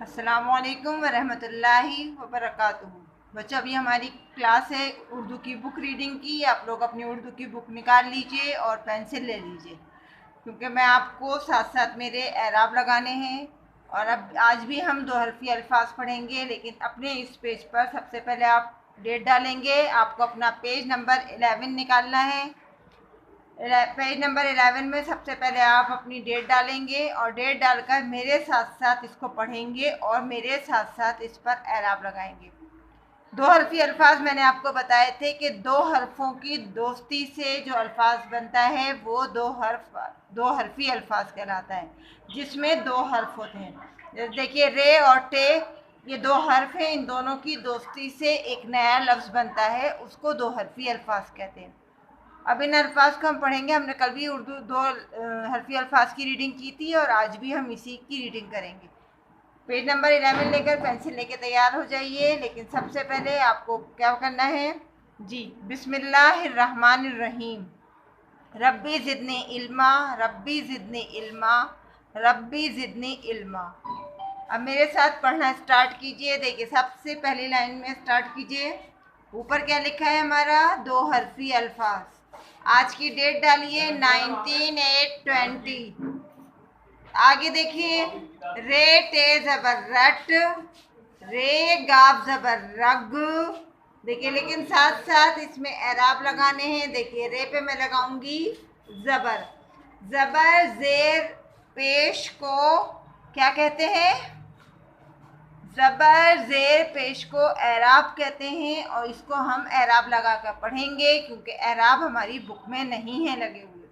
अस्सलामुअलैकुम वरहमतुल्लाहि वबरकातुहू। बच्चों, अभी हमारी क्लास है उर्दू की बुक रीडिंग की। आप लोग अपनी उर्दू की बुक निकाल लीजिए और पेंसिल ले लीजिए, क्योंकि मैं आपको साथ साथ मेरे एराब लगाने हैं। और अब आज भी हम दो हरफी अल्फाज पढ़ेंगे, लेकिन अपने इस पेज पर सबसे पहले आप डेट डालेंगे। आपको अपना पेज नंबर 11 निकालना है। पेज नंबर 11 में सबसे पहले आप अपनी डेट डालेंगे और डेट डालकर मेरे साथ साथ इसको पढ़ेंगे और मेरे साथ साथ इस पर एराब लगाएंगे। दो हरफी अल्फाज मैंने आपको बताए थे कि दो हरफों की दोस्ती से जो अल्फाज बनता है वो दो हरफी अल्फाज कहलाता है, जिसमें दो हर्फ होते हैं। देखिए, रे और टे, ये दो हर्फ हैं। इन दोनों की दोस्ती से एक नया लफ्ज़ बनता है, उसको दो हरफी अल्फाज कहते हैं। अब इन अल्फाज को हम पढ़ेंगे। हमने कल भी उर्दू दो हरफी अल्फाज की रीडिंग की थी और आज भी हम इसी की रीडिंग करेंगे। पेज नंबर 11 लेकर पेंसिल लेके तैयार हो जाइए। लेकिन सबसे पहले आपको क्या करना है जी? बिस्मिल्लाहिर्रहमानिर्रहीम। रब्बी ज़िदनी इल्मा, रब्बी ज़िदनी इल्मा, रब्बी ज़िदनी इल्मा। अब मेरे साथ पढ़ना स्टार्ट कीजिए। देखिए, सबसे पहली लाइन में स्टार्ट कीजिए। ऊपर क्या लिखा है हमारा? दो हरफी अल्फाज। आज की डेट डालिए 19/8/20। आगे देखिए, रे टे जबर रट, रे गाब जबर रग। देखिए, लेकिन साथ साथ इसमें एराब लगाने हैं। देखिए, रे पे मैं लगाऊंगी जबर। जबर जेर पेश को क्या कहते हैं? जबर जेर पेश को एराब कहते हैं और इसको हम एराब लगा कर पढ़ेंगे, क्योंकि एराब हमारी बुक में नहीं है लगे हुए।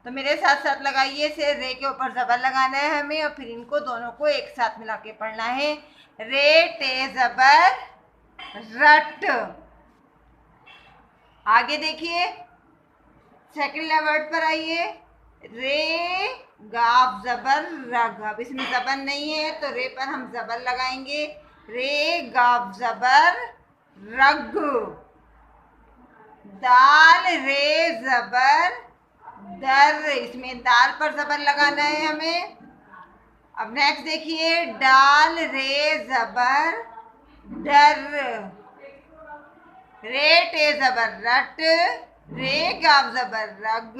तो मेरे साथ साथ लगाइए। से रे के ऊपर जबर लगाना है हमें और फिर इनको दोनों को एक साथ मिला के पढ़ना है। रे टे जबर रट। आगे देखिए, सेकंड वर्ड पर आइए। रे गाब जबर रग। अब इसमें जबर नहीं है तो रे पर हम जबर लगाएंगे। रे गाब जबर रग। दाल रे जबर दर। इसमें दाल पर जबर लगाना है हमें। अब नेक्स्ट देखिए, डाल रे जबर डर। रे टे जबर रट, रे गाव जबर रग,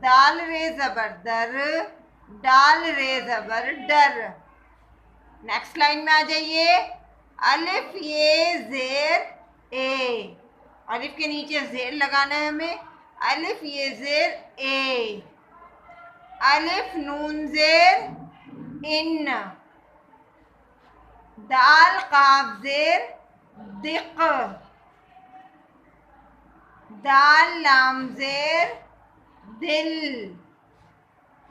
दाल रे जबर दर, डाल रे जबर डर। नेक्स्ट लाइन में आ जाइए। अलिफ ये जेर ए। अलिफ के नीचे जेर लगाना है हमें। अलिफ ये जेर ए। अलिफ नून जेर इन। दाल काफ जेर दिक। दाल लाम जेर दिल।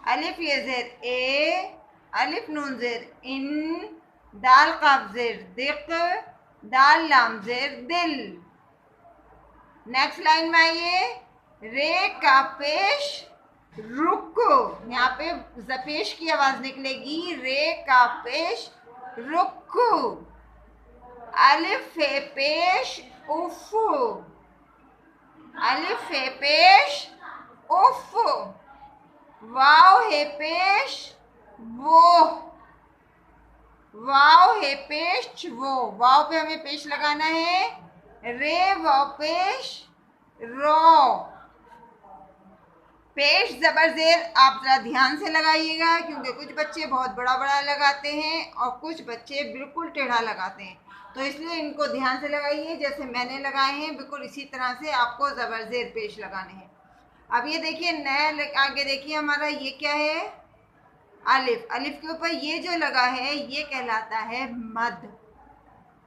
अलिफ ये जेर ए, अलिफ नून जेर इन, दाल काफ जेर दिक, दाल लाम जेर दिल। नेक्स्ट लाइन में आइए। रे का पेश रुक। यहाँ पे जपेश की आवाज निकलेगी। रे का पेश रुक। अलिफ फे पेश उफ। अलिफ फे पेश उफ। वाव है पेश वो। वाव है पेश वो। वाव पे हमें पेश लगाना है। रे वाव पेश रो। पेश जबर जेर आप जरा ध्यान से लगाइएगा, क्योंकि कुछ बच्चे बहुत बड़ा बड़ा लगाते हैं और कुछ बच्चे बिल्कुल टेढ़ा लगाते हैं। तो इसलिए इनको ध्यान से लगाइए। जैसे मैंने लगाए हैं बिल्कुल इसी तरह से आपको जबर जेर पेश लगाने हैं। अब ये देखिए, नया आगे देखिए हमारा ये क्या है? अलिफ। अलिफ के ऊपर ये जो लगा है ये कहलाता है मद।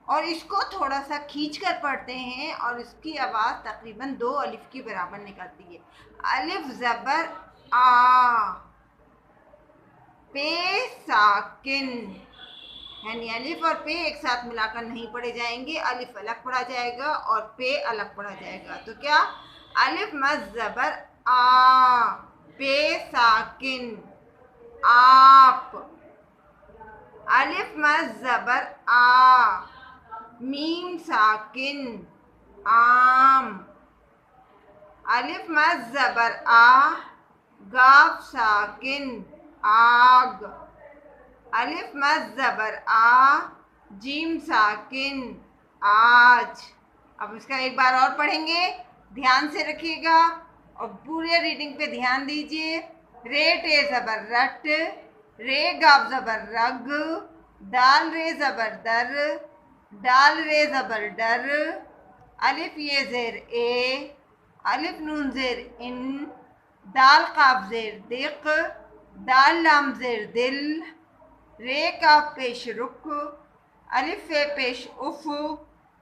और इसको थोड़ा सा खींच कर पढ़ते हैं और इसकी आवाज़ तकरीबन 2 अलिफ की बराबर निकलती है। अलिफ जबर आ। पे साकिन, यानी अलिफ और पे एक साथ मिलाकर नहीं पढ़े जाएंगे। अलिफ अलग पढ़ा जाएगा और पे अलग पढ़ा जाएगा। तो क्या? अलिफ मद जबर आ, पे साकिन आप। अलिफ मद जबर आ, मीम साकिन आम। अलिफ मद जबर आ, गाफ साकिन आग। अलिफ मद ज़बर आ, जीम साकिन आज। अब इसका एक बार और पढ़ेंगे, ध्यान से रखिएगा और पूरे रीडिंग पे ध्यान दीजिए। रे टे ज़बर रट, रे गाफ ज़बर रग, दाल रे ज़बर दर, डाल रे ज़बर डर, अलिफ ये ज़ेर ए, अलिफ नून ज़ेर इन, दाल काफ ज़ेर दिक, दाल लाम ज़ेर दिल, रे काफ पेश रुख, अलिफ है पेश उफ,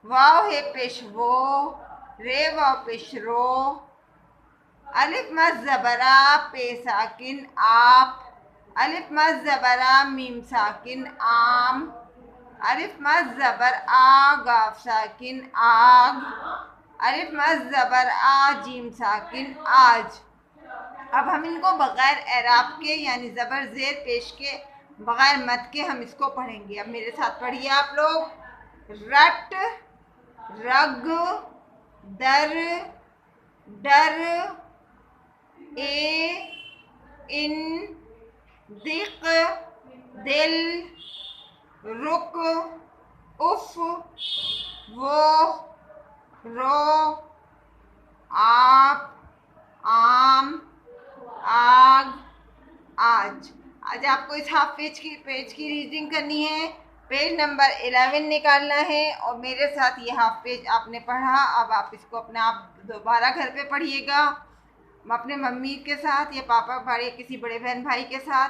वाव है पेश वो, रे वाव पेश रो, अलिफ मद ज़बरा पे साकिन आप, अलिफ मद ज़बरा मीम साकिन आम, अलिफ मद ज़बर आ गाफ साकिन आग, अलिफ मद ज़बर आ जीम साकिन आज। अब हम इनको बगैर एराब के यानी ज़बर ज़ेर पेश के बगैर मत के हम इसको पढ़ेंगे। अब मेरे साथ पढ़िए आप लोग। रट, रग, दर, डर, ए, इन, दिक, दिल, रुक, उफ, वो, रो, आप, आम, आग, आज। आज आपको इस हाफ पेज की रीडिंग करनी है। पेज नंबर 11 निकालना है और मेरे साथ ये हाफ पेज आपने पढ़ा। अब आप इसको अपना आप दोबारा घर पे पढ़िएगा अपने मम्मी के साथ या पापा भाई किसी बड़े बहन भाई के साथ,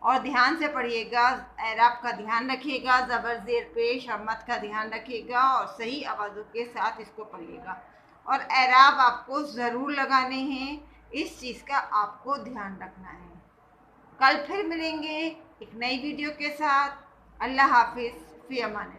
और ध्यान से पढ़िएगा। एराब का ध्यान रखिएगा, ज़बर ज़ेर पेश और मत का ध्यान रखिएगा और सही आवाज़ों के साथ इसको पढ़िएगा। और एराब आपको ज़रूर लगाने हैं, इस चीज़ का आपको ध्यान रखना है। कल फिर मिलेंगे एक नई वीडियो के साथ। अल्लाह हाफिज़, फ़ी अमान।